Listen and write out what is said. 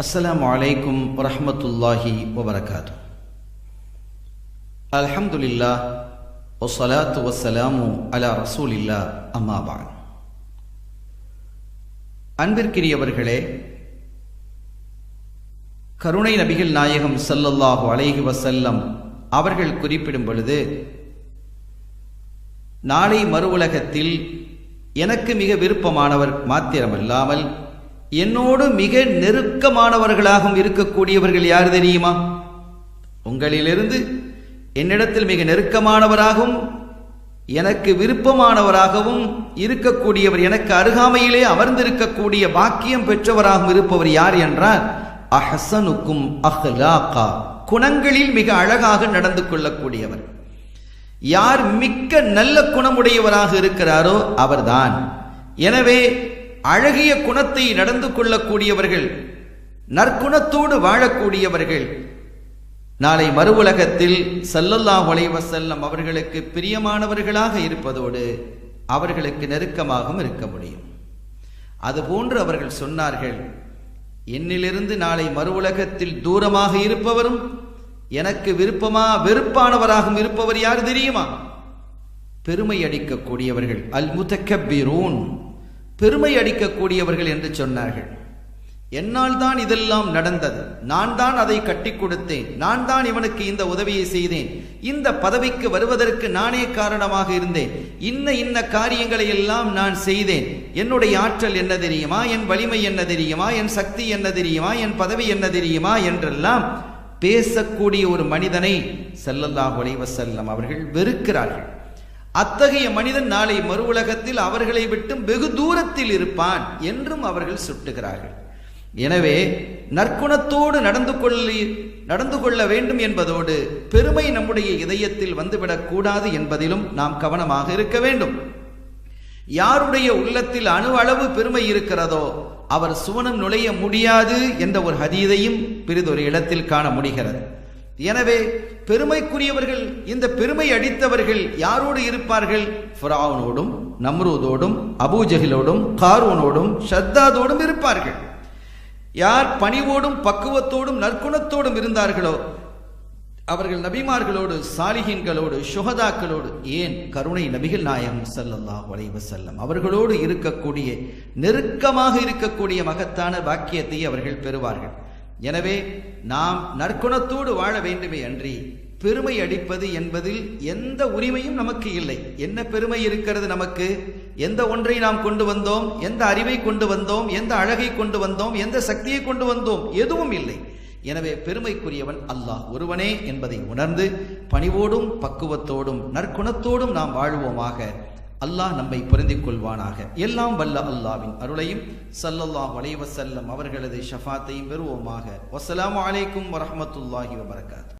அஸ்ஸலாமு அலைக்கும் வரஹ்மத்துல்லாஹி வபரகாத்துஹு. அல்ஹம்துலில்லாஹ் வஸ்ஸலாத்து வஸ்ஸலாமு அலா ரசூலில்லாஹ், அம்மா பஅத். அன்பிற்கினியவர்களே, கருணை நபிகள் நாயகம் ஸல்லல்லாஹு அலைஹி வஸல்லம் அவர்கள் குறிப்பிடும் பொழுது, நாளை மறு உலகத்தில் எனக்கு மிக விருப்பமானவர் மாத்திரமல்லாமல் என்னோடு மிக நெருக்கமானவர்களாகவும் இருக்கக்கூடியவர்கள் யார் தெரியுமா? உங்களிலிருந்து என்னிடத்தில் மிக நெருக்கமானவராகவும் எனக்கு விருப்பமானவராகவும் இருக்கக்கூடியவர், எனக்கு அருகாமையிலே அமர்ந்திருக்கக்கூடிய பாக்கியம் பெற்றவராகவும் இருப்பவர் யார் என்றால், அஹ்ஸனுக்கும் அஹ்லாகா, குணங்களில் மிக அழகாக நடந்து கொள்ளக்கூடியவர். யார் மிக்க நல்ல குணமுடையவராக இருக்கிறாரோ அவர்தான். எனவே அழகிய குணத்தை நடந்து கொள்ளக்கூடியவர்கள், நற்குணத்தோடு வாழக்கூடியவர்கள் நாளை மறு உலகத்தில் ஸல்லல்லாஹு அலைஹி வஸல்லம் அவர்களுக்கு பிரியமானவர்களாக இருப்பதோடு அவர்களுக்கு நெருக்கமாகவும் இருக்க முடியும். அதுபோன்று அவர்கள் சொன்னார்கள், என்னிலிருந்து நாளை மறு உலகத்தில் தூரமாக இருப்பவரும் எனக்கு வெறுப்பானவராகவும் இருப்பவர் யார் தெரியுமா? பெருமை அடிக்கக்கூடியவர்கள், அல் முத்தக்கபிரூன், பெருமை அடிக்கக்கூடியவர்கள் என்று சொன்னார்கள். என்னால் தான் இதெல்லாம் நடந்தது, நான் தான் அதை கட்டி கொடுத்தேன், நான் தான் இவனுக்கு இந்த உதவியை செய்தேன், இந்த பதவிக்கு வருவதற்கு நானே காரணமாக இருந்தேன், இன்ன காரியங்களை எல்லாம் நான் செய்தேன், என்னுடைய ஆற்றல் என்ன தெரியுமா, என் வலிமை என்ன தெரியுமா, என் சக்தி என்ன தெரியுமா, என் பதவி என்ன தெரியுமா என்றெல்லாம் பேசக்கூடிய ஒரு மனிதனை ஸல்லல்லாஹு அலைஹி வஸல்லம் அவர்கள் வெறுக்கிறார்கள். அத்தகைய மனிதன் நாளை மறு உலகத்தில் அவர்களை விட்டு வெகு தூரத்தில் இருப்பான் என்றும் அவர்கள் சுட்டுகிறார்கள். எனவே நற்குணத்தோடு நடந்து கொள்ள வேண்டும் என்பதோடு பெருமை நம்முடைய இதயத்தில் வந்துவிடக் கூடாது என்பதிலும் நாம் கவனமாக இருக்க வேண்டும். யாருடைய உள்ளத்தில் அணு அளவு பெருமை இருக்கிறதோ அவர் சுவனம் நுழைய முடியாது என்ற ஒரு ஹதீதையும் பிறிதொரு இடத்தில் காண முடிகிறது. எனவே பெருமைக்குரியவர்கள், இந்த பெருமை அடித்தவர்கள் யாரோடு இருப்பார்கள்? ஃபிரௌனோடும், நம்ரூதோடும், அபூஜஹிலோடும், காரூனோடும், ஷத்தாதோடும் இருப்பார்கள். யார் பணிவோடும் பக்குவத்தோடும் நற்குணத்தோடும் இருந்தார்களோ அவர்கள் நபிமார்களோடு, சாலிஹீன்களோடு, ஷுஹதாக்களோடு, ஏன் கருணை நபிகள் நாயகம் ஸல்லல்லாஹு அலைஹி வஸல்லம் அவர்களோடு இருக்கக்கூடிய, நெருக்கமாக இருக்கக்கூடிய மகத்தான பாக்கியத்தை அவர்கள் பெறுவார்கள். எனவே நாம் நற்குணத்தோடு வாழ வேண்டுமே அன்றி பெருமை அடிப்பது என்பதில் எந்த உரிமையும் நமக்கு இல்லை. என்ன பெருமை இருக்கிறது நமக்கு? எந்த ஒன்றை நாம் கொண்டு வந்தோம்? எந்த அறிவை கொண்டு வந்தோம்? எந்த அழகை கொண்டு வந்தோம்? எந்த சக்தியை கொண்டு வந்தோம்? எதுவும் இல்லை. எனவே பெருமைக்குரியவன் அல்லாஹ் ஒருவனே என்பதை உணர்ந்து பணிவோடும் பக்குவத்தோடும் நற்குணத்தோடும் நாம் வாழ்வோமாக. அல்லாஹ் நம்மை பொருந்திக் கொள்வானாக. எல்லாம் வல்ல அல்லாஹ்வின் அருளையும் ஸல்லல்லாஹு அலைஹி வஸல்லம் அவர்களது ஷஃபாத்தையும் பெறுவோமாக. வஸ்ஸலாமு அலைக்கும் வரஹ்மத்துல்லாஹி வபரகாத்துஹு.